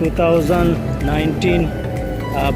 2019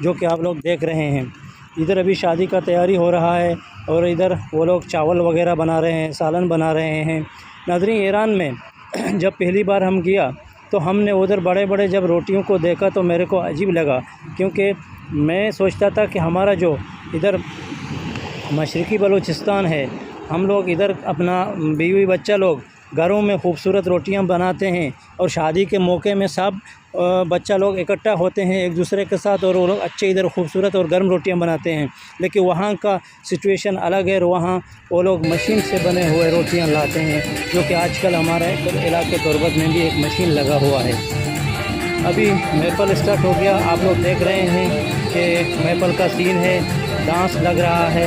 جو کہ آپ لوگ دیکھ رہے ہیں۔ ادھر ابھی شادی کا تیاری ہو رہا ہے اور ادھر وہ لوگ چاول وغیرہ بنا رہے ہیں، سالن بنا رہے ہیں۔ ناظرین، ایران میں جب پہلی بار ہم گیا تو ہم نے ادھر بڑے بڑے جب روٹیوں کو دیکھا تو میرے کو عجیب لگا، کیونکہ میں سوچتا تھا کہ ہمارا جو ادھر مشرقی بلوچستان ہے، ہم لوگ ادھر اپنا بیوی بچہ لوگ گھروں میں خوبصورت روٹیاں بناتے ہیں اور شادی کے موقع میں سب بچہ لوگ اکٹھا ہوتے ہیں ایک دوسرے کے ساتھ اور وہ لوگ اچھے ادھر خوبصورت اور گرم روٹیاں بناتے ہیں، لیکن وہاں کا سچویشن الگ ہے۔ وہاں وہ لوگ مشین سے بنے ہوئے روٹیاں لاتے ہیں، جو کہ آج کل ہمارے علاقے تربت میں بھی ایک مشین لگا ہوا ہے۔ ابھی محفل اسٹارٹ ہو گیا، آپ لوگ دیکھ رہے ہیں کہ محفل کا سین ہے، ڈانس لگ رہا ہے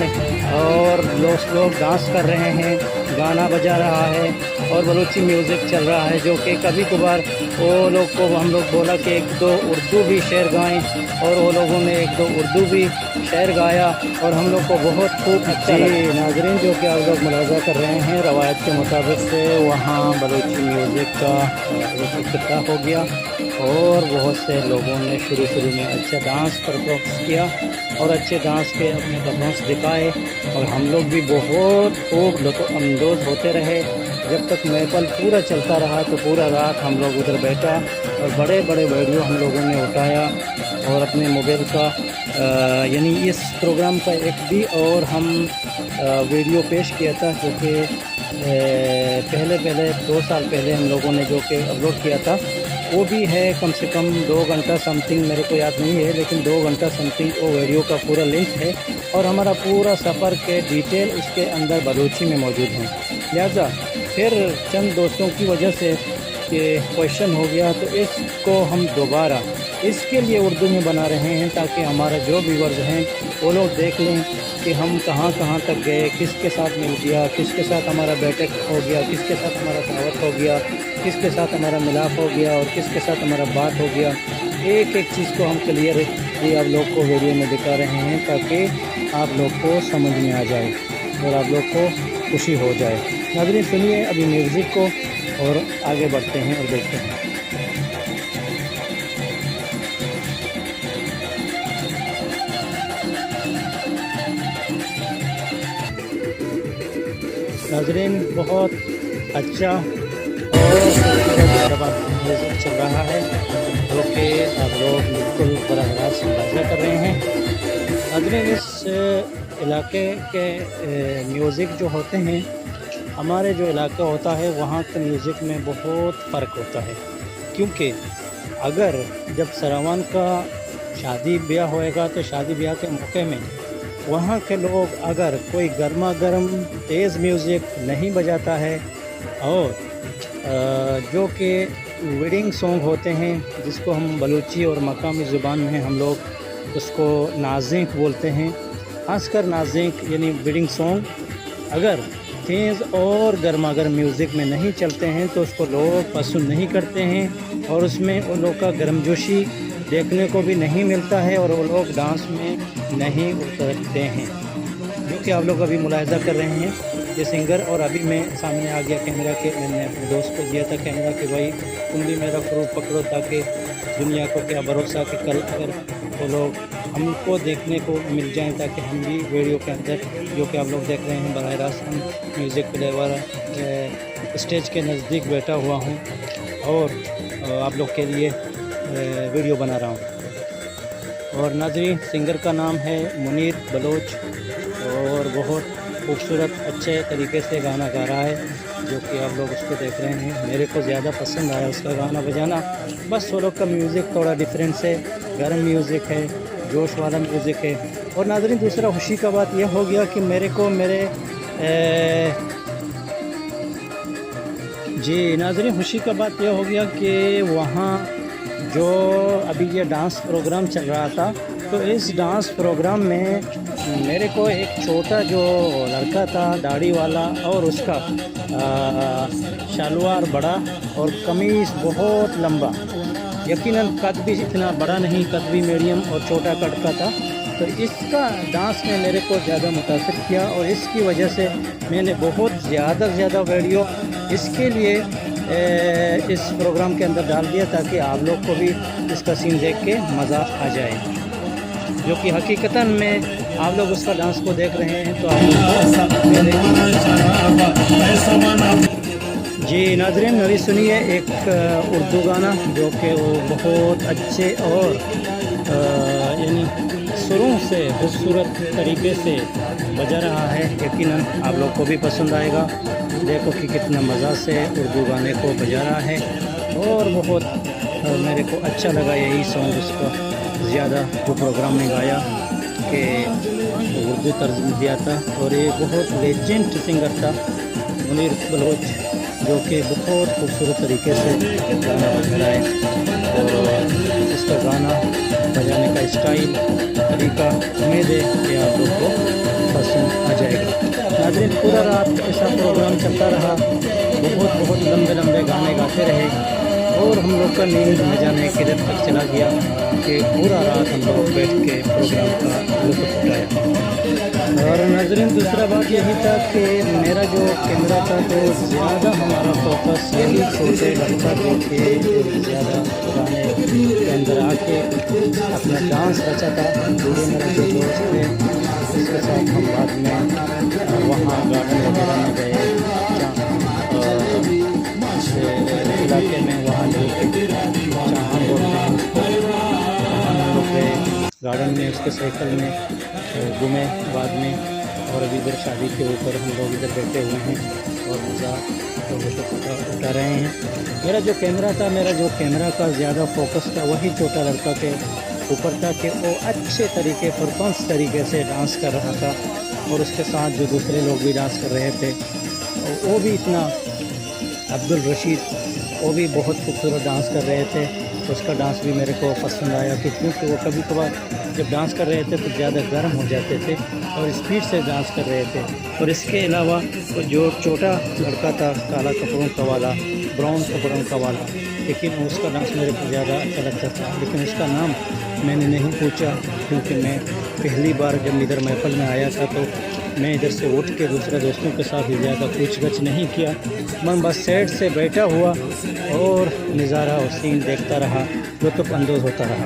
اور لوگ ڈانس کر رہے ہیں، گانا بجا رہا ہے اور بلوچی میوزک چل رہا ہے، جو کہ کبھی کبھار وہ لوگ کو ہم لوگ بولا کہ ایک دو اردو بھی شعر گائیں، اور وہ لوگوں نے ایک دو اردو بھی شعر گایا اور ہم لوگ کو بہت خوب اچھا لگا۔ ناظرین، جو کہ آپ لوگ ملاحظہ کر رہے ہیں، روایت کے مطابق سے وہاں بلوچی میوزک کا افتتاح ہو گیا اور بہت سے لوگوں نے شروع میں اچھا ڈانس پرفارمنس کیا اور اچھے ڈانس کے اپنے پرفارمنس دکھائے، اور ہم لوگ بھی بہت خوب لطف اندوز ہوتے رہے۔ جب تک محفل پورا چلتا رہا تو پورا رات ہم لوگ ادھر بیٹھا اور بڑے بڑے ویڈیو ہم لوگوں نے اٹھایا اور اپنے موبائل کا یعنی اس پروگرام کا ایک بھی اور ہم ویڈیو پیش کیا تھا، جو کہ پہلے 2 سال پہلے ہم لوگوں نے جو کہ اپلوڈ کیا تھا، وہ بھی ہے کم سے کم 2 گھنٹہ سمتھنگ، میرے کو یاد نہیں ہے لیکن 2 گھنٹہ سمتھنگ وہ ویڈیو کا پورا لنک ہے، اور ہمارا پورا سفر کے ڈیٹیل اس کے اندر بلوچی میں موجود ہیں۔ لہذا پھر چند دوستوں کی وجہ سے کہ کویشچن ہو گیا تو اس کو ہم دوبارہ اس کے لیے اردو میں بنا رہے ہیں، تاکہ ہمارا جو ویورز ہیں وہ لوگ دیکھ لیں کہ ہم کہاں کہاں تک گئے، کس کے ساتھ مل گیا، کس کے ساتھ ہمارا بیٹھک ہو گیا، کس کے ساتھ ہمارا دعوت ہو گیا، کس کے ساتھ ہمارا ملاپ ہو گیا اور کس کے ساتھ ہمارا بات ہو گیا۔ ایک ایک چیز کو ہم کلیئر آپ لوگ کو ویڈیو میں دکھا رہے ہیں، تاکہ آپ لوگ کو سمجھ میں آ جائے اور آپ لوگ کو خوشی ہو جائے۔ ناظرین، سنیے ابھی میوزک کو اور آگے بڑھتے ہیں اور دیکھتے ہیں۔ ناظرین، بہت اچھا اور میوزک چل رہا ہے، جو کہ آپ لوگ بالکل براہ راست ملاحظہ کر رہے ہیں۔ ناظرین، اس علاقے کے میوزک جو ہوتے ہیں، ہمارے جو علاقہ ہوتا ہے وہاں کے میوزک میں بہت فرق ہوتا ہے، کیونکہ اگر جب سراوان کا شادی بیاہ ہوئے گا تو شادی بیاہ کے موقع میں وہاں کے لوگ اگر کوئی گرما گرم تیز میوزک نہیں بجاتا ہے، اور جو کہ ویڈنگ سانگ ہوتے ہیں جس کو ہم بلوچی اور مقامی زبان میں ہم لوگ اس کو نازنک بولتے ہیں، خاص کر نازنک یعنی ویڈنگ سانگ اگر تیز اور گرما گرم میوزک میں نہیں چلتے ہیں تو اس کو لوگ پسند نہیں کرتے ہیں، اور اس میں ان لوگ کا گرم جوشی دیکھنے کو بھی نہیں ملتا ہے اور وہ لوگ ڈانس میں نہیں اترتے ہیں، جو کہ آپ لوگ ابھی ملاحظہ کر رہے ہیں یہ سنگر۔ اور ابھی میں سامنے آ گیا کیمرہ کے، میں نے اپنے دوست کو دیا تھا کیمرہ کہ بھائی تم بھی میرا فروغ پکڑو، تاکہ دنیا کو کیا بھروسہ کہ کل اگر وہ لوگ ہم کو دیکھنے کو مل جائیں، تاکہ ہم بھی ویڈیو کے اندر، جو کہ آپ لوگ دیکھ رہے ہیں براہ راست ہم میوزک پلیور اسٹیج کے نزدیک بیٹھا ہوا ہوں اور آپ لوگ کے لیے ویڈیو بنا رہا ہوں۔ اور ناظرین، سنگر کا نام ہے منیر بلوچ، اور بہت خوبصورت اچھے طریقے سے گانا گا رہا ہے، جو کہ آپ لوگ اس کو دیکھ رہے ہیں۔ میرے کو زیادہ پسند آیا اس کا گانا بجانا، بس وہ لوگ کا میوزک تھوڑا ڈیفرنس ہے، گرم میوزک ہے، جوش والا میوزک ہے۔ اور ناظرین، دوسرا خوشی کا بات یہ ہو گیا کہ میرے ناظرین خوشی کا بات یہ ہو گیا کہ وہاں جو ابھی یہ ڈانس پروگرام چل رہا تھا، تو اس ڈانس پروگرام میں میرے کو ایک چھوٹا جو لڑکا تھا داڑھی والا، اور اس کا شلوار بڑا اور قمیص بہت لمبا، یقیناً قد بھی اتنا بڑا نہیں، قد بھی میڈیم اور چھوٹا کٹ کا تھا، تو اس کا ڈانس نے میرے کو زیادہ متاثر کیا، اور اس کی وجہ سے میں نے بہت زیادہ ویڈیو اس کے لیے اس پروگرام کے اندر ڈال دیا، تاکہ آپ لوگ کو بھی اس کا سین دیکھ کے مزہ آ جائے۔ جو کہ حقیقتاً میں آپ لوگ اس کا ڈانس کو دیکھ رہے ہیں تو آپ جی ناظرین ابھی سنیے ایک اردو گانا جو کہ وہ بہت اچھے اور یعنی سروں سے خوبصورت طریقے سے بجا رہا ہے. یقیناً آپ لوگ کو بھی پسند آئے گا. دیکھو کہ کتنا مزہ سے اردو گانے کو بجا رہا ہے اور بہت میرے کو اچھا لگا یہی سانگ اس کا زیادہ جو پروگرام میں گایا کہ اردو طرز میں دیا تھا. اور یہ بہت لیجنڈ سنگر تھا منیر بلوچ جو کہ بہت خوبصورت طریقے سے گانا بجا رہا ہے. اور اس کا گانا بجانے کا اسٹائل طریقہ امید ہے کہ آپ لوگ کو پسند آ جائے گا. ناظرین پورا رات ایسا پروگرام چلتا رہا. بہت لمبے گانے گاتے رہے اور ہم لوگ کا نیند نہ جانے کدھر تک چلا گیا کہ پورا رات ہم لوگ بیٹھ کے پروگرام کا لطف اٹھایا. اور ناظرین دوسرا بات یہی تھا کہ میرا جو کیمرہ تھا تو زیادہ ہمارا فوکس یہی چھوٹے لڑکا جو کہ زیادہ گانے کے اندر آ کے اپنا ڈانس رچا تھا. یہ میرا جو دوست ہے اس کے ساتھ ہم بعد میں وہاں گارڈن وغیرہ میں گئے علاقے میں وہاں لے کے جہاں بولتے ہیں اس کو وہاں ہم لوگ گئے گارڈن میں اس کے سائیکل میں گھومے بعد میں. اور ابھی ادھر شادی کے اوپر ہم لوگ ادھر بیٹھے ہوئے ہیں اور مزہ اٹھا رہے ہیں. میرا جو کیمرہ کا زیادہ فوکس تھا وہی چھوٹا لڑکا کے اوپر تھا کہ وہ اچھے طریقے پرفارمنس طریقے سے ڈانس کر رہا تھا. اور اس کے ساتھ جو دوسرے لوگ بھی ڈانس کر رہے تھے وہ بھی اتنا عبدالرشید وہ بھی بہت خوبصورت ڈانس کر رہے تھے. اس کا ڈانس بھی میرے کو پسند آیا کہ کیونکہ وہ کبھی کبھار جب ڈانس کر رہے تھے تو زیادہ گرم ہو جاتے تھے اور اسپیڈ سے ڈانس کر رہے تھے. اور اس کے علاوہ جو چھوٹا لڑکا تھا کالا کپڑوں کا والا براؤن کپڑوں کا والا لیکن اس کا ڈانس میرے کو زیادہ اچھا لگتا تھا. لیکن اس کا نام میں نے نہیں پوچھا کیونکہ میں پہلی بار جب ادھر محفل میں آیا تھا تو میں ادھر سے اٹھ کے دوسرے دوستوں کے ساتھ زیادہ پوچھ گچھ نہیں کیا. میں بس سائڈ سے بیٹھا ہوا اور نظارہ اور سین دیکھتا رہا لطف اندوز ہوتا رہا.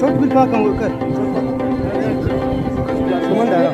Çok bir bakın bakın. Kuman da.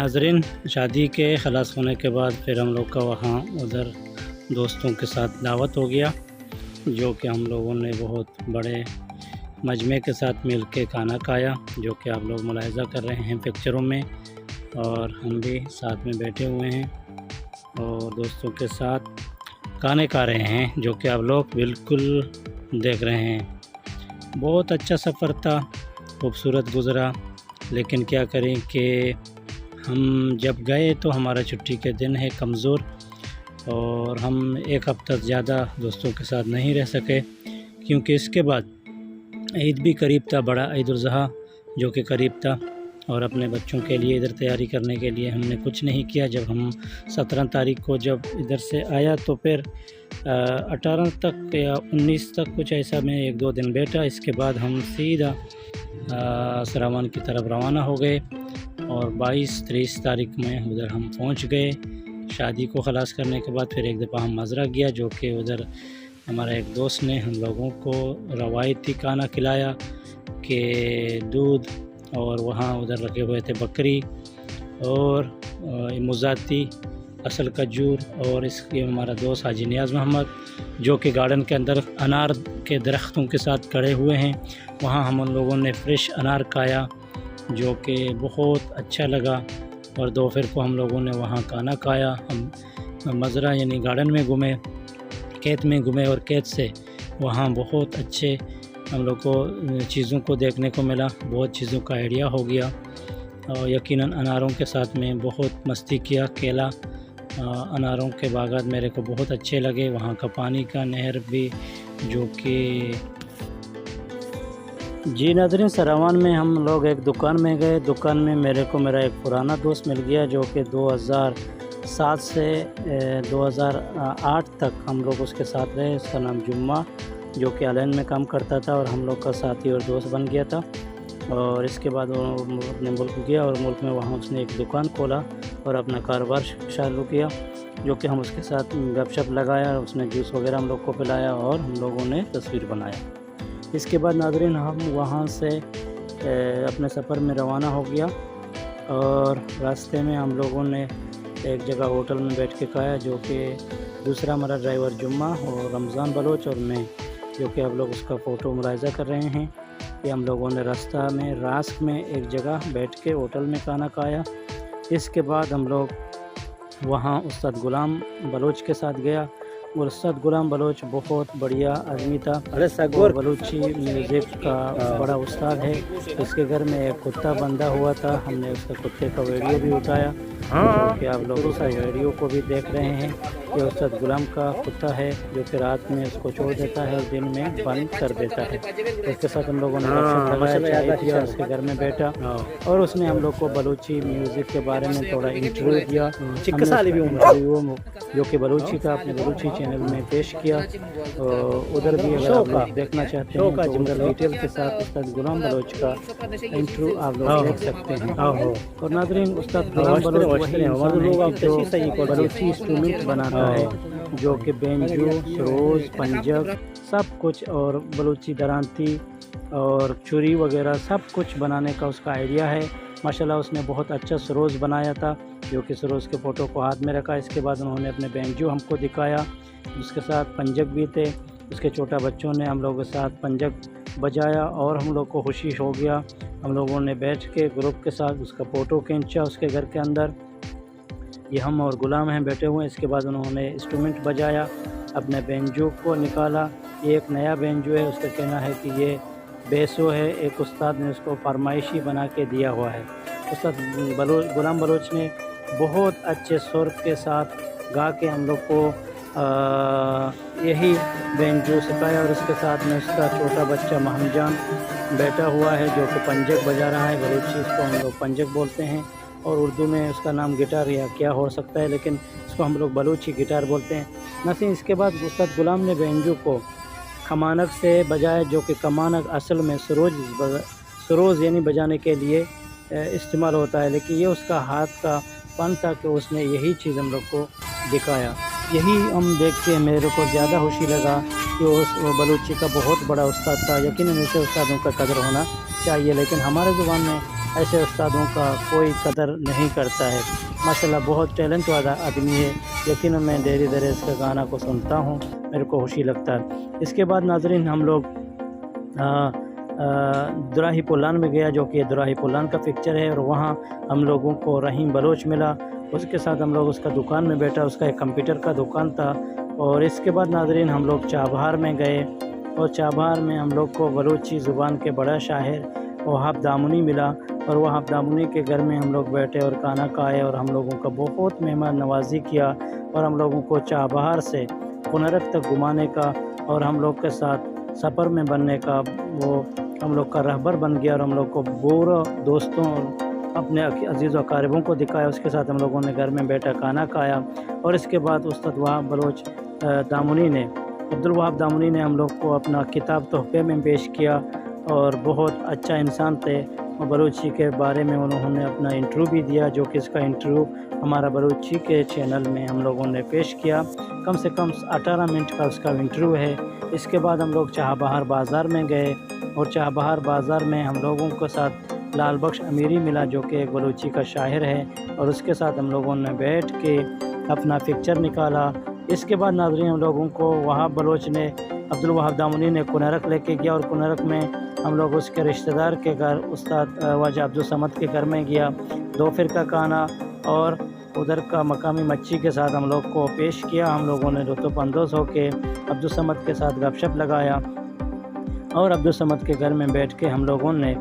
ناظرین، شادی کے خلاص ہونے کے بعد پھر ہم لوگ کا وہاں ادھر دوستوں کے ساتھ دعوت ہو گیا، جو کہ ہم لوگوں نے بہت بڑے مجمع کے ساتھ مل کے کھانا کھایا، جو کہ آپ لوگ ملاحظہ کر رہے ہیں پکچروں میں، اور ہم بھی ساتھ میں بیٹھے ہوئے ہیں اور دوستوں کے ساتھ کھانے کھا رہے ہیں، جو کہ آپ لوگ بالکل دیکھ رہے ہیں۔ بہت اچھا سفر تھا، خوبصورت گزرا، لیکن کیا کریں کہ ہم جب گئے تو ہمارا چھٹی کے دن ہے کمزور، اور ہم ایک ہفتہ زیادہ دوستوں کے ساتھ نہیں رہ سکے، کیونکہ اس کے بعد عید بھی قریب تھا، بڑا عید الاضحیٰ جو کہ قریب تھا، اور اپنے بچوں کے لیے ادھر تیاری کرنے کے لیے ہم نے کچھ نہیں کیا۔ جب ہم 17 تاریخ کو جب ادھر سے آیا تو پھر 18 تک یا 19 تک کچھ ایسا میں 1-2 دن بیٹھا، اس کے بعد ہم سیدھا سراوان کی طرف روانہ ہو گئے، اور 22-23 تاریخ میں ادھر ہم پہنچ گئے۔ شادی کو خلاص کرنے کے بعد پھر ایک دفعہ ہم مزرعہ گیا، جو کہ ادھر ہمارا ایک دوست نے ہم لوگوں کو روایتی کھانا کھلایا کہ دودھ، اور وہاں ادھر رکھے ہوئے تھے بکری اور مزاتی اصل کھجور، اور اس کے ہمارا دوست حاجی نیاز محمد جو کہ گارڈن کے اندر انار کے درختوں کے ساتھ کھڑے ہوئے ہیں، وہاں ہم ان لوگوں نے فریش انار کھایا، جو کہ بہت اچھا لگا، اور دوپہر کو ہم لوگوں نے وہاں کھانا کھایا۔ ہم مزرعہ یعنی گارڈن میں گھومے، کھیت میں گھومے، اور کھیت سے وہاں بہت اچھے ہم لوگ کو چیزوں کو دیکھنے کو ملا، بہت چیزوں کا آئیڈیا ہو گیا، اور یقیناً اناروں کے ساتھ میں بہت مستی کیا۔ کیلا اناروں کے باغات میرے کو بہت اچھے لگے، وہاں کا پانی کا نہر بھی جو کہ جی ناظرین، سراوان میں ہم لوگ ایک دکان میں گئے، دکان میں میرے کو میرا ایک پرانا دوست مل گیا، جو کہ 2007 سے 2008 تک ہم لوگ اس کے ساتھ رہے۔ اس کا نام جمعہ، جو کہ آلین میں کام کرتا تھا اور ہم لوگ کا ساتھی اور دوست بن گیا تھا، اور اس کے بعد وہ اپنے ملک گیا، اور ملک میں وہاں اس نے ایک دکان کھولا اور اپنا کاروبار شروع کیا، جو کہ ہم اس کے ساتھ گپ شپ لگایا، اس نے جوس وغیرہ ہم لوگ کو پلایا، اور ہم لوگوں نے تصویر بنایا۔ اس کے بعد ناظرین ہم وہاں سے اپنے سفر میں روانہ ہو گیا، اور راستے میں ہم لوگوں نے ایک جگہ ہوٹل میں بیٹھ کے کھایا، جو کہ دوسرا ہمارا ڈرائیور جمعہ اور رمضان بلوچ اور میں، جو کہ آپ لوگ اس کا فوٹو ملاحظہ کر رہے ہیں، کہ ہم لوگوں نے راستہ میں راسک میں ایک جگہ بیٹھ کے ہوٹل میں کھانا کھایا۔ اس کے بعد ہم لوگ وہاں استاد غلام بلوچ کے ساتھ گیا، اور استاد غلام بلوچ بہت بڑھیا آدمی تھا، اور بلوچی میوزک کا بڑا استاد ہے۔ اس کے گھر میں ایک کتا بندھا ہوا تھا، ہم نے اس کے کتے کا ویڈیو بھی اٹھایا، کہ آپ لوگ اس ویڈیو کو بھی دیکھ رہے ہیں، کہ استاد غلام کا کتا ہے، جو کہ رات میں اس کو چھوڑ دیتا ہے اور دن میں بند کر دیتا ہے۔ اس کے ساتھ ہم لوگوں نے چائے پیا، اس کے گھر میں بیٹھا، اور اس نے ہم لوگ کو بلوچی میوزک کے بارے میں تھوڑا انٹرویو دیا، جو کہ بلوچی کا اپنے بلوچی چینل میں پیش کیا۔ ادھر بھی اگر آپ لوگ دیکھنا چاہتے ہیں تو ادھر ڈیٹیل کے ساتھ استاد غلام بلوچ کا انٹرویو آپ لوگ دیکھ سکتے ہیں۔ اور ناظرین، استاد غلام بلوچ وہی انسان ہے جو بلوچی انسٹرومنٹ بناتا ہے، جو کہ بینجو، سروز، پنجب سب کچھ، اور بلوچی درانتی اور چوری وغیرہ سب کچھ بنانے کا اس کا آئیڈیا ہے۔ ماشاءاللہ اس نے بہت اچھا سروز بنایا تھا، جو کہ سروز کے فوٹو کو ہاتھ میں رکھا۔ اس کے بعد انہوں نے اپنے بینجو ہم کو دکھایا، اس کے ساتھ پنجب بھی تھے، اس کے چھوٹا بچوں نے ہم لوگوں کے ساتھ پنجب بجایا، اور ہم لوگ کو خوشی ہو گیا۔ ہم لوگوں نے بیٹھ کے گروپ کے ساتھ اس کا فوٹو کھینچا اس کے گھر کے اندر۔ یہ ہم اور غلام ہیں بیٹھے ہوئے ہیں۔ اس کے بعد انہوں نے انسٹرومنٹ بجایا، اپنے بینجو کو نکالا۔ یہ ایک نیا بینجو ہے، اس کا کہنا ہے کہ یہ بیسو ہے، ایک استاد نے اس کو فرمائشی بنا کے دیا ہوا ہے۔ استاد غلام بلوچ نے بہت اچھے سر کے ساتھ گا کے ہم لوگ کو یہی بینجو سکھایا، اور اس کے ساتھ میں اس کا چھوٹا بچہ محمد جان بیٹھا ہوا ہے، جو کہ پنجک بجا رہا ہے۔ بلوچی اس کو ہم لوگ پنجک بولتے ہیں، اور اردو میں اس کا نام گٹار یا کیا ہو سکتا ہے، لیکن اس کو ہم لوگ بلوچی گٹار بولتے ہیں۔ نسیم اس کے بعد استاد غلام نے بینجو کو کمانک سے بجایا، جو کہ کمانک اصل میں سروز یعنی بجانے کے لیے استعمال ہوتا ہے، لیکن یہ اس کا ہاتھ کا فن تھا کہ اس نے یہی چیز ہم لوگ کو دکھایا۔ یہی ہم دیکھ کے میرے کو زیادہ خوشی لگا کہ وہ بلوچی کا بہت بڑا استاد تھا۔ یقیناً ایسے استادوں کا قدر ہونا چاہیے، لیکن ہمارے زبان میں ایسے استادوں کا کوئی قدر نہیں کرتا ہے۔ ماشاءاللہ بہت ٹیلنٹ والا آدمی ہے، یقیناً میں دیر دیر اس کے گانا کو سنتا ہوں، میرے کو خوشی لگتا ہے۔ اس کے بعد ناظرین ہم لوگ دراہی پولان میں گیا، جو کہ دراہی پولان کا پکچر ہے، اور وہاں ہم لوگوں کو رحیم بلوچ ملا، اس کے ساتھ ہم لوگ اس کا دکان میں بیٹھا، اس کا ایک کمپیوٹر کا دکان تھا۔ اور اس کے بعد ناظرین ہم لوگ چابہار میں گئے، اور چابہار میں ہم لوگ کو بلوچی زبان کے بڑا شاعر وہاب دامنی ملا، اور وہاب دامنی کے گھر میں ہم لوگ بیٹھے اور کھانا کھائے، اور ہم لوگوں کا بہت مہمان نوازی کیا، اور ہم لوگوں کو چابہار سے کنرک تک گھمانے کا اور ہم لوگ کے ساتھ سفر میں بننے کا وہ ہم لوگ کا رہبر بن گیا، اور ہم لوگ کو بورا دوستوں اور اپنے عزیز و اقاربوں کو دکھایا، اس کے ساتھ ہم لوگوں نے گھر میں بیٹھا کھانا کھایا۔ اور اس کے بعد استاد وہاب بلوچ دامنی نے عبدالوہاب دامنی نے ہم لوگ کو اپنا کتاب تحفے میں پیش کیا، اور بہت اچھا انسان تھے، اور بلوچی کے بارے میں انہوں نے اپنا انٹرویو بھی دیا، جو کہ اس کا انٹرویو ہمارا بلوچی کے چینل میں ہم لوگوں نے پیش کیا، کم سے کم 18 منٹ کا اس کا انٹرویو ہے۔ اس کے بعد ہم لوگ چابہار بازار میں گئے، اور چابہار بازار میں ہم لوگوں کے ساتھ لال بخش امیری ملا، جو کہ ایک بلوچی کا شاعر ہے، اور اس کے ساتھ ہم لوگوں نے بیٹھ کے اپنا پکچر نکالا۔ اس کے بعد ناظرین ہم لوگوں کو وہاب بلوچ نے عبدالوہاب دامنی نے کنرک لے کے گیا، اور کنرک میں ہم لوگ اس کے رشتہ دار کے گھر استاد خواجہ عبدالصمد کے گھر میں گیا، دوپہر کا کھانا اور ادھر کا مقامی مچھی کے ساتھ ہم لوگ کو پیش کیا۔ ہم لوگوں نے لطف اندوز ہو کے عبدالصمد کے ساتھ گپ شپ لگایا، اور عبدالصمد کے گھر میں بیٹھ کے ہم لوگوں نے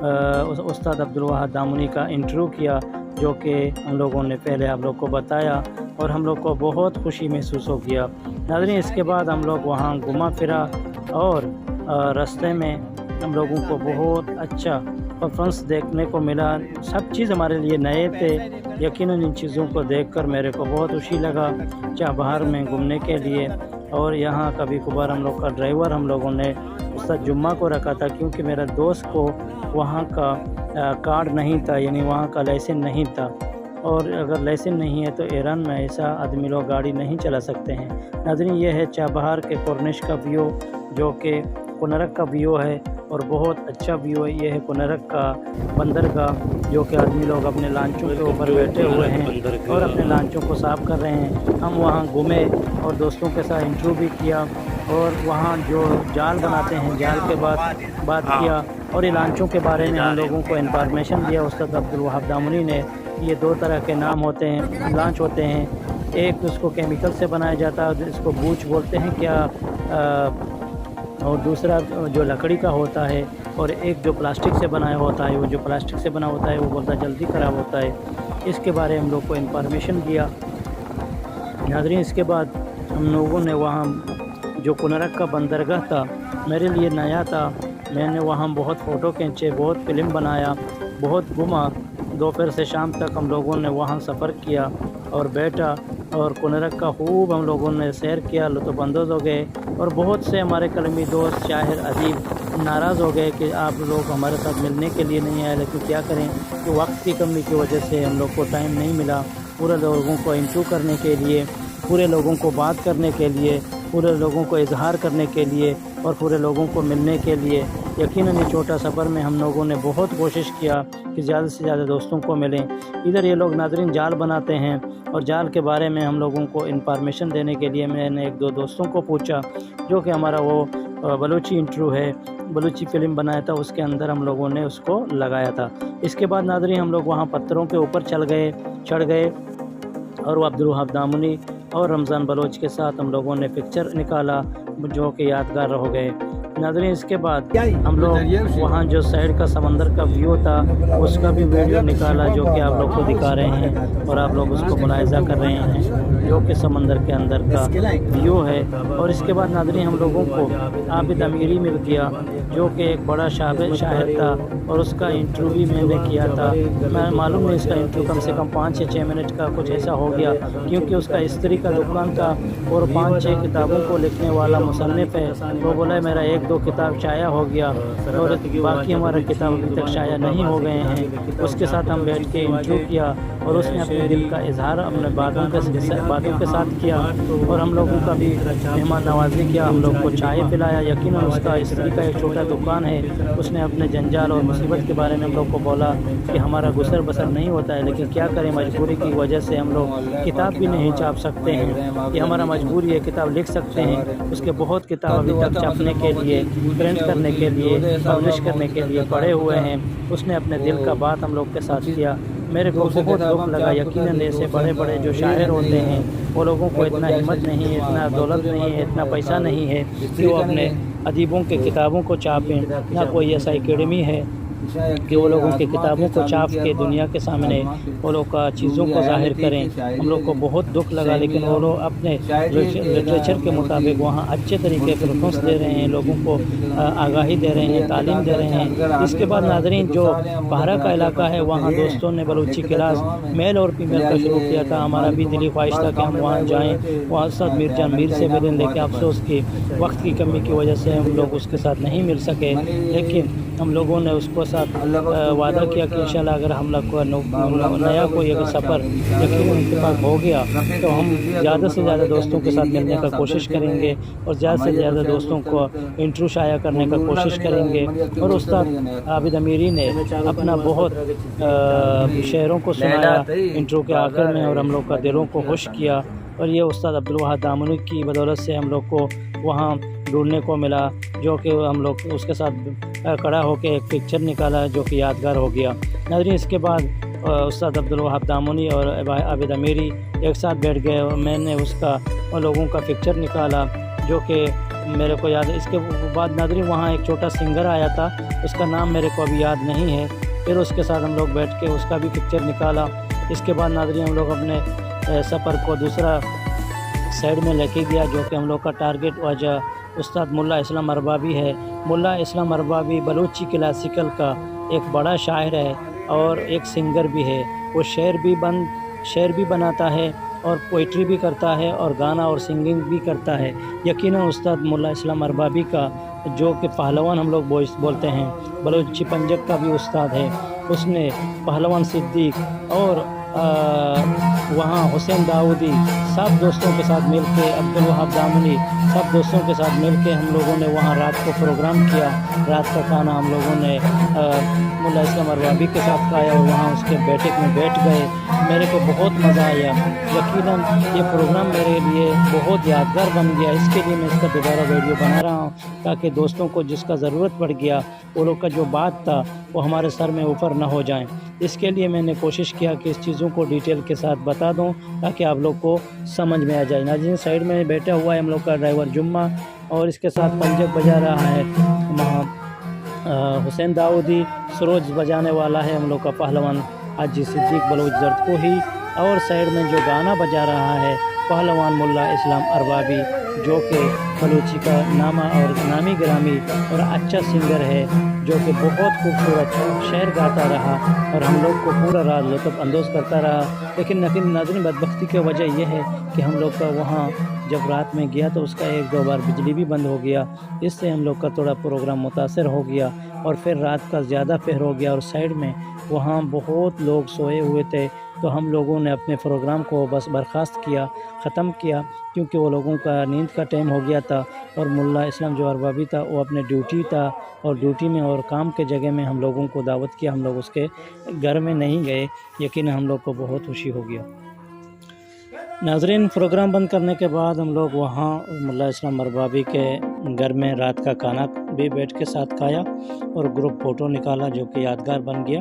استاد عبدالوہاب دامنی کا انٹرویو کیا، جو کہ ہم لوگوں نے پہلے آپ لوگ کو بتایا، اور ہم لوگ کو بہت خوشی محسوس ہو گیا۔ ناظرین اس کے بعد ہم لوگ وہاں گھما پھرا، اور راستے میں ہم لوگوں کو بہت اچھا پرفارمنس دیکھنے کو ملا، سب چیز ہمارے لیے نئے تھے، یقیناً ان چیزوں کو دیکھ کر میرے کو بہت خوشی لگا چابہار میں گھومنے کے لیے۔ اور یہاں کبھی کبھار ہم لوگ کا ڈرائیور ہم لوگوں نے استاد جمعہ کو رکھا تھا، کیونکہ میرا دوست کو وہاں کا کارڈ نہیں تھا، یعنی وہاں کا لائسنس نہیں تھا، اور اگر لائسنس نہیں ہے تو ایران میں ایسا آدمی لوگ گاڑی نہیں چلا سکتے ہیں۔ ناظرین یہ ہے چابہار کے کورنش کا ویو، جو کہ کنرک کا ویو ہے، اور بہت اچھا ویو ہے۔ یہ ہے کنرک کا بندرگاہ، جو کہ آدمی لوگ اپنے لانچوں کے اوپر بیٹھے ہوئے ہیں اور اپنے لانچوں کو صاف کر رہے ہیں۔ ہم وہاں گھومے اور دوستوں کے ساتھ انٹرویو بھی کیا، اور وہاں جو جال بناتے ہیں جال کے بات کیا، اور یہ لانچوں کے بارے میں ہم لوگوں کو انفارمیشن دیا استاد عبدالوہاب دامنی نے۔ یہ دو طرح کے نام ہوتے ہیں، لانچ ہوتے ہیں، ایک اس کو کیمیکل سے بنایا جاتا ہے، اس کو بوچ بولتے ہیں کیا، اور دوسرا جو لکڑی کا ہوتا ہے، اور ایک جو پلاسٹک سے بنایا ہوتا ہے، وہ جو پلاسٹک سے بنا ہوتا ہے وہ بولتا جلدی خراب ہوتا ہے۔ اس کے بارے ہم لوگ کو انفارمیشن دیا۔ ناظرین اس کے بعد ہم لوگوں نے وہاں جو کنرک کا بندرگاہ تھا میرے لیے نیا تھا، میں نے وہاں بہت فوٹو کھینچے، بہت فلم بنایا، بہت گھوما۔ دوپہر سے شام تک ہم لوگوں نے وہاں سفر کیا اور بیٹھا، اور کنرک کا خوب ہم لوگوں نے سیر کیا، لطف اندوز ہو گئے، اور بہت سے ہمارے کلمی دوست شاعر ادیب ناراض ہو گئے کہ آپ لوگ ہمارے ساتھ ملنے کے لیے نہیں آئے، لیکن کیا کریں کہ وقت کی کمی کی وجہ سے ہم لوگ کو ٹائم نہیں ملا پورے لوگوں کو انٹرویو کرنے کے لیے، پورے لوگوں کو بات کرنے کے لیے، پورے لوگوں کو اظہار کرنے کے لیے، اور پورے لوگوں کو ملنے کے لیے۔ یقیناً یہ چھوٹا سفر میں ہم لوگوں نے بہت کوشش کیا کہ زیادہ سے زیادہ دوستوں کو ملیں۔ ادھر یہ لوگ ناظرین جال بناتے ہیں، اور جال کے بارے میں ہم لوگوں کو انفارمیشن دینے کے لیے میں نے ایک دو دوستوں کو پوچھا، جو کہ ہمارا وہ بلوچی انٹرویو ہے، بلوچی فلم بنایا تھا، اس کے اندر ہم لوگوں نے اس کو لگایا تھا۔ اس کے بعد ناظرین ہم لوگ وہاں پتھروں کے اوپر چڑھ گئے، اور وہ عبدالوہاب دامنی اور رمضان بلوچ کے ساتھ ہم لوگوں نے پکچر نکالا، جو کہ یادگار ہو گئے۔ ناظرین اس کے بعد ہم لوگ وہاں جو سائڈ کا سمندر کا ویو تھا اس کا بھی ویڈیو نکالا، جو کہ آپ لوگ کو دکھا رہے ہیں، اور آپ لوگ اس کو ملاحظہ کر رہے ہیں، جو کہ سمندر کے اندر کا ویو ہے۔ اور اس کے بعد ناظرین ہم لوگوں کو عابد امیری مل گیا، جو کہ ایک بڑا شاعر تھا، اور اس کا انٹرویو بھی میں نے کیا تھا۔ میں معلوم نہیں اس کا انٹرویو کم سے کم 5 یا 6 منٹ کا کچھ ایسا ہو گیا، کیونکہ اس کا استری کا دکان تھا اور 5-6 کتابوں کو لکھنے والا مصنف ہے۔ وہ بولا میرا 1-2 کتاب شائع ہو گیا، اور باقی ہمارا کتاب ابھی تک شائع نہیں ہو گئے ہیں۔ اس کے ساتھ ہم بیٹھ کے انٹرویو کیا، اور اس نے اپنے دل کا اظہار اپنے باتوں کے ساتھ کیا، اور ہم لوگوں کا بھی مہمان نوازی کیا، ہم لوگ کو چائے پلایا۔ یقیناً اس کا استری کا ایک چھوٹا کا دکان ہے. اس نے اپنے جنجال اور مصیبت کے بارے میں ہم لوگ کو بولا کہ ہمارا گزر بسر نہیں ہوتا ہے، لیکن کیا کریں، مجبوری کی وجہ سے ہم لوگ کتاب بھی نہیں چھاپ سکتے ہیں. یہ ہمارا مجبوری ہے. کتاب لکھ سکتے ہیں، اس کے بہت کتاب ابھی تک چھاپنے کے لیے، پرنٹ کرنے کے لیے، پبلش کرنے کے لیے پڑے ہوئے ہیں. اس نے اپنے دل کا بات ہم لوگ کے ساتھ کیا. میرے کو بہت دکھ لگا. یقیناً ایسے بڑے بڑے جو شاعر ہوتے ہیں وہ لوگوں کو اتنا ہمت نہیں ہے، اتنا دولت نہیں ہے، اتنا پیسہ نہیں ہے کہ وہ اپنے ادیبوں کے کتابوں کو چھاپیں. نہ کوئی ایسا اکیڈمی ہے کہ وہ لوگوں کی کتابوں کو چھاپ کے دنیا کے سامنے وہ لوگ کا چیزوں کو ظاہر کریں. ہم لوگ کو بہت دکھ لگا، لیکن وہ لوگ اپنے لٹریچر کے مطابق وہاں اچھے طریقے پر ریفرنس دے رہے ہیں، لوگوں کو آگاہی دے رہے ہیں، تعلیم دے رہے ہیں. اس کے بعد ناظرین جو پہرا کا علاقہ ہے وہاں دوستوں نے بلوچی کلاس میل اور فیمیل کا شروع کیا تھا. ہمارا بھی دلی خواہش تھا کہ ہم وہاں جائیں، وہاں استاد میر جان میر سے ملیں، لیکن افسوس کی وقت کی کمی کی وجہ سے ہم لوگ اس کے ساتھ نہیں مل سکے. لیکن ہم لوگوں نے اس کو ساتھ وعدہ کیا کہ انشاءاللہ اگر ہم لوگ کو نیا کوئی اگر سفر یقیناً اتفاق ہو گیا تو ہم زیادہ سے زیادہ دوستوں کے ساتھ ملنے کا کوشش کریں گے اور زیادہ سے زیادہ دوستوں کو انٹرو شائع کرنے کا کوشش کریں گے. اور استاد عابد امیری نے اپنا بہت شعروں کو سنایا انٹرو کے آخر میں اور ہم لوگ کا دلوں کو خوش کیا. اور یہ استاد عبدالوہاب دامنی کی بدولت سے ہم لوگ کو وہاں ڈھونڈنے کو ملا، جو کہ ہم لوگ اس کے ساتھ کھڑا ہو کے ایک پکچر نکالا جو کہ یادگار ہو گیا. ناظرین اس کے بعد استاد عبدالوہاب دامنی اور عابد امیری ایک ساتھ بیٹھ گئے اور میں نے اس کا لوگوں کا پکچر نکالا جو کہ میرے کو یاد ہے. اس کے بعد ناظرین وہاں ایک چھوٹا سنگر آیا تھا، اس کا نام میرے کو ابھی یاد نہیں ہے. پھر اس کے ساتھ ہم لوگ بیٹھ کے اس کا بھی پکچر نکالا. اس کے بعد ناظرین ہم لوگ اپنے سفر کو دوسرا سائڈ میں لے کے گیا جو کہ ہم لوگ کا ٹارگٹ وجہ استاد ملا اسلام اربابی ہے. ملا اسلام اربابی بلوچی کلاسیکل کا ایک بڑا شاعر ہے اور ایک سنگر بھی ہے. وہ شعر بھی بناتا ہے اور پوئٹری بھی کرتا ہے اور گانا اور سنگنگ بھی کرتا ہے. یقیناً استاد ملا اسلام اربابی کا جو کہ پہلوان ہم لوگ بولتے ہیں، بلوچی پنجاب کا بھی استاد ہے. اس نے پہلوان صدیق اور وہاں حسین داؤدی سب دوستوں کے ساتھ مل کے، عبدالوہاب دامنی سب دوستوں کے ساتھ مل کے ہم لوگوں نے وہاں رات کو پروگرام کیا. رات کا کھانا ہم لوگوں نے ملا اسلام اربابی کے ساتھ کھایا اور وہاں اس کے بیٹھک میں بیٹھ گئے. میرے کو بہت مزہ آیا. یقیناً یہ پروگرام میرے لیے بہت یادگار بن گیا. اس کے لیے میں اس کا دوبارہ ویڈیو بنا رہا ہوں تاکہ دوستوں کو جس کا ضرورت پڑ گیا وہ لوگ کا جو بات تھا وہ ہمارے سر میں اوپر نہ ہو جائیں. اس کے لیے میں نے کوشش کیا کہ اس چیزوں کو ڈیٹیل کے ساتھ بتا دوں تاکہ آپ لوگ کو سمجھ میں آ جائے. ناظرین سائڈ میں بیٹھا ہوا ہے ہم لوگ کا ڈرائیور جمعہ اور اس کے ساتھ پنجب بجا رہا ہے وہاں حسین داؤدی. سروج بجانے والا ہے ہم لوگ کا پہلوان حاجی صدیق بلوچ زردکوہی. اور سائڈ میں جو گانا بجا رہا ہے پہلوان ملا اسلام اربابی جو کہ بلوچی کا نامہ اور نامی گرامی اور اچھا سنگر ہے جو کہ بہت خوبصورت شعر گاتا رہا اور ہم لوگ کو پورا رات لطف اندوز کرتا رہا. لیکن ناظرین بدبختی کی وجہ یہ ہے کہ ہم لوگ کا وہاں جب رات میں گیا تو اس کا ایک دو بار بجلی بھی بند ہو گیا. اس سے ہم لوگ کا تھوڑا پروگرام متاثر ہو گیا اور پھر رات کا زیادہ پہر ہو گیا اور سائڈ میں وہاں بہت لوگ سوئے ہوئے تھے. تو ہم لوگوں نے اپنے پروگرام کو بس برخاست کیا، ختم کیا کیونکہ وہ لوگوں کا نیند کا ٹائم ہو گیا تھا اور ملا اسلام جو اربابی تھا وہ اپنے ڈیوٹی تھا اور ڈیوٹی میں اور کام کے جگہ میں ہم لوگوں کو دعوت کیا. ہم لوگ اس کے گھر میں نہیں گئے. یقیناً ہم لوگ کو بہت خوشی ہو گیا. ناظرین پروگرام بند کرنے کے بعد ہم لوگ وہاں ملا اسلام اربابی کے گھر میں رات کا کھانا بھی بیٹھ کے ساتھ کھایا اور گروپ فوٹو نکالا جو کہ یادگار بن گیا.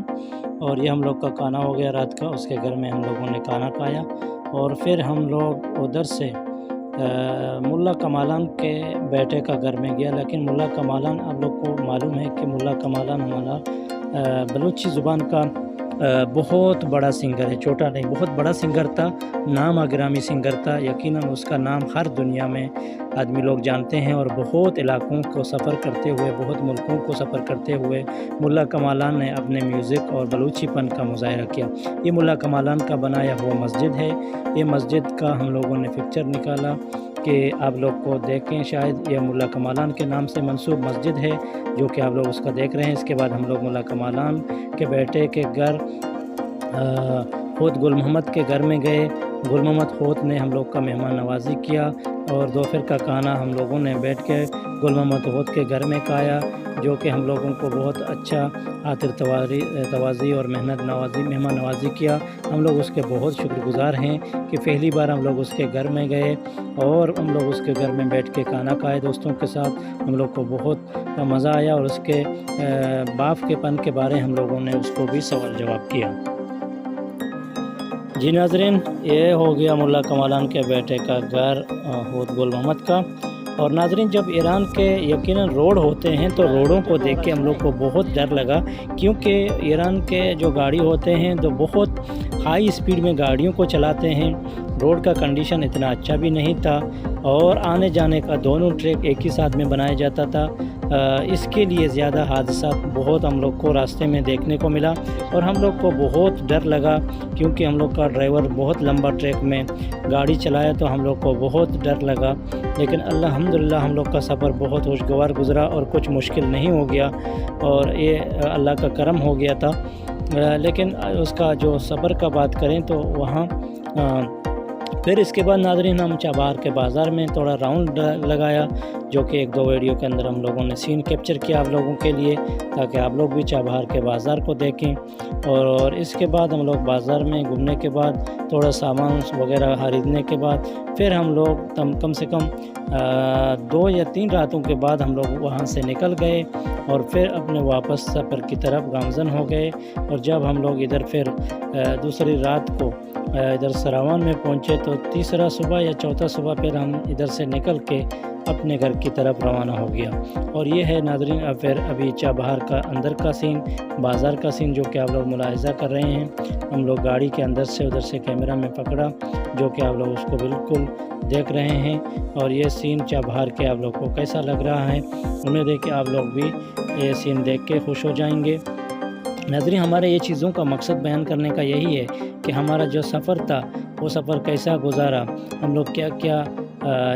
اور یہ ہم لوگ کا کھانا ہو گیا رات کا. اس کے گھر میں ہم لوگوں نے کھانا کھایا اور پھر ہم لوگ ادھر سے ملا کمالان کے بیٹے کا گھر میں گیا. لیکن ملا کمالان آپ لوگ کو معلوم ہے کہ ملا کمالان ہمارا بلوچی زبان کا بہت بڑا سنگر ہے، چھوٹا نہیں، بہت بڑا سنگر تھا، نام گرامی سنگر تھا. یقیناً اس کا نام ہر دنیا میں آدمی لوگ جانتے ہیں اور بہت علاقوں کو سفر کرتے ہوئے، بہت ملکوں کو سفر کرتے ہوئے ملا کمالان نے اپنے میوزک اور بلوچی پن کا مظاہرہ کیا. یہ ملا کمالان کا بنایا ہوا مسجد ہے. یہ مسجد کا ہم لوگوں نے پکچر نکالا کہ آپ لوگ کو دیکھیں. شاید یہ ملا کمالان کے نام سے منسوب مسجد ہے جو کہ آپ لوگ اس کا دیکھ رہے ہیں. اس کے بعد ہم لوگ ملا کمالان کے بیٹے کے گھر خوت گل محمد کے گھر میں گئے. گل محمد خوت نے ہم لوگ کا مہمان نوازی کیا اور دوپہر کا کھانا ہم لوگوں نے بیٹھ کے گل محمد خوت کے گھر میں کھایا جو کہ ہم لوگوں کو بہت اچھا خاطر توازی اور مہمان نوازی کیا. ہم لوگ اس کے بہت شکر گزار ہیں کہ پہلی بار ہم لوگ اس کے گھر میں گئے اور ہم لوگ اس کے گھر میں بیٹھ کے کھانا کھائے دوستوں کے ساتھ. ہم لوگ کو بہت مزہ آیا اور اس کے باپ کے پن کے بارے ہم لوگوں نے اس کو بھی سوال جواب کیا. جی ناظرین، یہ ہو گیا ملا کمالان کے بیٹے کا گھر ہود گل محمد کا. اور ناظرین، جب ایران کے یقیناً روڈ ہوتے ہیں تو روڈوں کو دیکھ کے ہم لوگ کو بہت ڈر لگا، کیونکہ ایران کے جو گاڑی ہوتے ہیں تو بہت ہائی اسپیڈ میں گاڑیوں کو چلاتے ہیں. روڈ کا کنڈیشن اتنا اچھا بھی نہیں تھا اور آنے جانے کا دونوں ٹریک ایک ہی ساتھ میں بنایا جاتا تھا. اس کے لیے زیادہ حادثات بہت ہم لوگ کو راستے میں دیکھنے کو ملا اور ہم لوگ کو بہت ڈر لگا، کیونکہ ہم لوگ کا ڈرائیور بہت لمبا ٹریک میں گاڑی چلایا تو ہم لوگ کو بہت ڈر لگا. لیکن الحمدللہ ہم لوگ کا سفر بہت خوشگوار گزرا اور کچھ مشکل نہیں ہو گیا اور یہ اللہ کا کرم ہو گیا تھا. لیکن اس کا جو سفر کا بات کریں تو وہاں پھر اس کے بعد ناظرین ہم چابہار کے بازار میں تھوڑا راؤنڈ لگایا، جو کہ ایک دو ویڈیو کے اندر ہم لوگوں نے سین کیپچر کیا آپ لوگوں کے لیے، تاکہ آپ لوگ بھی چابہار کے بازار کو دیکھیں. اور اس کے بعد ہم لوگ بازار میں گھومنے کے بعد تھوڑا سامان وغیرہ خریدنے کے بعد پھر ہم لوگ کم سے کم 2 یا 3 راتوں کے بعد ہم لوگ وہاں سے نکل گئے اور پھر اپنے واپس سفر کی طرف گامزن ہو گئے. اور جب ہم لوگ ادھر پھر دوسری رات کو ادھر سراوان میں پہنچے تو تیسرا صبح یا چوتھا صبح پھر ہم ادھر سے نکل کے اپنے گھر کی طرف روانہ ہو گیا. اور یہ ہے ناظرین پھر ابھی چابہار کا اندر کا سین، بازار کا سین، جو کہ آپ لوگ ملاحظہ کر رہے ہیں. ہم لوگ گاڑی کے اندر سے ادھر سے کیمرہ میں پکڑا، جو کہ آپ لوگ اس کو بالکل دیکھ رہے ہیں. اور یہ سین چابہار کے آپ لوگ کو کیسا لگ رہا ہے، امید ہے کہ آپ لوگ بھی یہ سین دیکھ کے خوش ہو جائیں گے. ناظرین، ہمارے یہ چیزوں کا مقصد بیان کرنے کا یہی ہے کہ ہمارا جو سفر تھا وہ سفر کیسا گزارا، ہم لوگ کیا کیا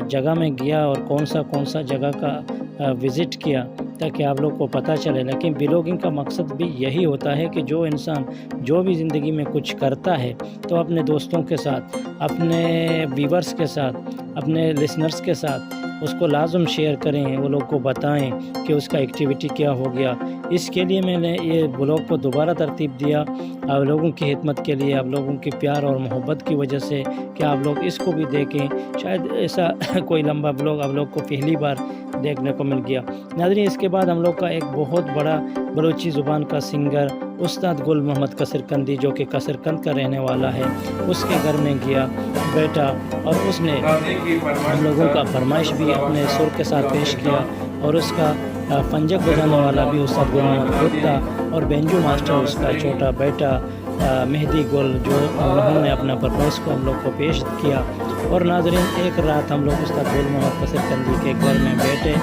جگہ میں گیا اور کون سا جگہ کا وزٹ کیا، تاکہ آپ لوگ کو پتہ چلے. لیکن بلاگنگ کا مقصد بھی یہی ہوتا ہے کہ جو انسان جو بھی زندگی میں کچھ کرتا ہے تو اپنے دوستوں کے ساتھ، اپنے ویورز کے ساتھ، اپنے لسنرز کے ساتھ اس کو لازم شیئر کریں، وہ لوگ کو بتائیں کہ اس کا ایکٹیویٹی کیا ہو گیا. اس کے لیے میں نے یہ بلاگ کو دوبارہ ترتیب دیا، آپ لوگوں کی خدمت کے لیے، آپ لوگوں کی پیار اور محبت کی وجہ سے کہ آپ لوگ اس کو بھی دیکھیں. شاید ایسا کوئی لمبا بلاگ آپ لوگ کو پہلی بار دیکھنے کو مل گیا. ناظرین، اس کے بعد ہم لوگ کا ایک بہت بڑا بلوچی زبان کا سنگر استاد گل محمد قصرکندی، جو کہ قصرکند کا رہنے والا ہے، اس کے گھر میں گیا بیٹا اور اس نے ہم لوگوں کا فرمائش بھی اپنے سر کے ساتھ پیش کیا. اور اس کا پنجک بجانے والا بھی استاد گل محمد خود تھا اور بینجو ماسٹر اس کا چھوٹا بیٹا مہدی گل، جو انہوں نے اپنا پرفارمنس کو ہم لوگ کو پیش کیا. اور ناظرین، ایک رات ہم لوگ استاد گل محمد قصرکندی کے گھر میں بیٹھے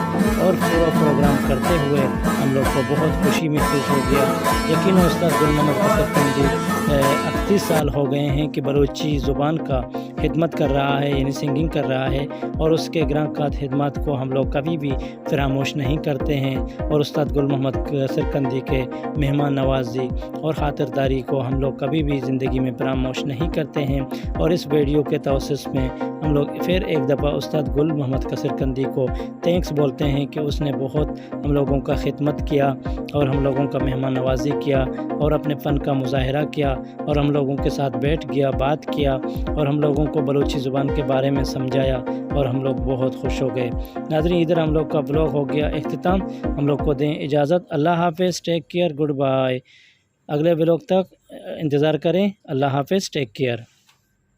اور پورا پروگرام کرتے ہوئے ہم لوگ کو بہت خوشی محسوس ہو گیا. یقیناً استاد گل محمد قصرکندی 38 سال ہو گئے ہیں کہ بلوچی زبان کا خدمت کر رہا ہے، یعنی سنگنگ کر رہا ہے، اور اس کے گراں قد خدمات کو ہم لوگ کبھی بھی فراموش نہیں کرتے ہیں. اور استاد گل محمد قصرکندی کے مہمان نوازی اور خاطرداری کو ہم لوگ کبھی بھی زندگی میں فراموش نہیں کرتے ہیں. اور اس ویڈیو کے توسط میں ہم لوگ پھر ایک دفعہ استاد گل محمد قصرکندی کو تھینکس بولتے ہیں کہ اس نے بہت ہم لوگوں کا خدمت کیا اور ہم لوگوں کا مہمان نوازی کیا اور اپنے فن کا مظاہرہ کیا اور ہم لوگوں کے ساتھ بیٹھ گیا، بات کیا اور ہم لوگوں کو بلوچی زبان کے بارے میں سمجھایا اور ہم لوگ بہت خوش ہو گئے. ناظرین، ادھر ہم لوگ کا بلاگ ہو گیا اختتام. ہم لوگ کو دیں اجازت. اللہ حافظ، ٹیک کیئر، گڈ بائے. اگلے بلاگ تک انتظار کریں. اللہ حافظ، ٹیک کیئر.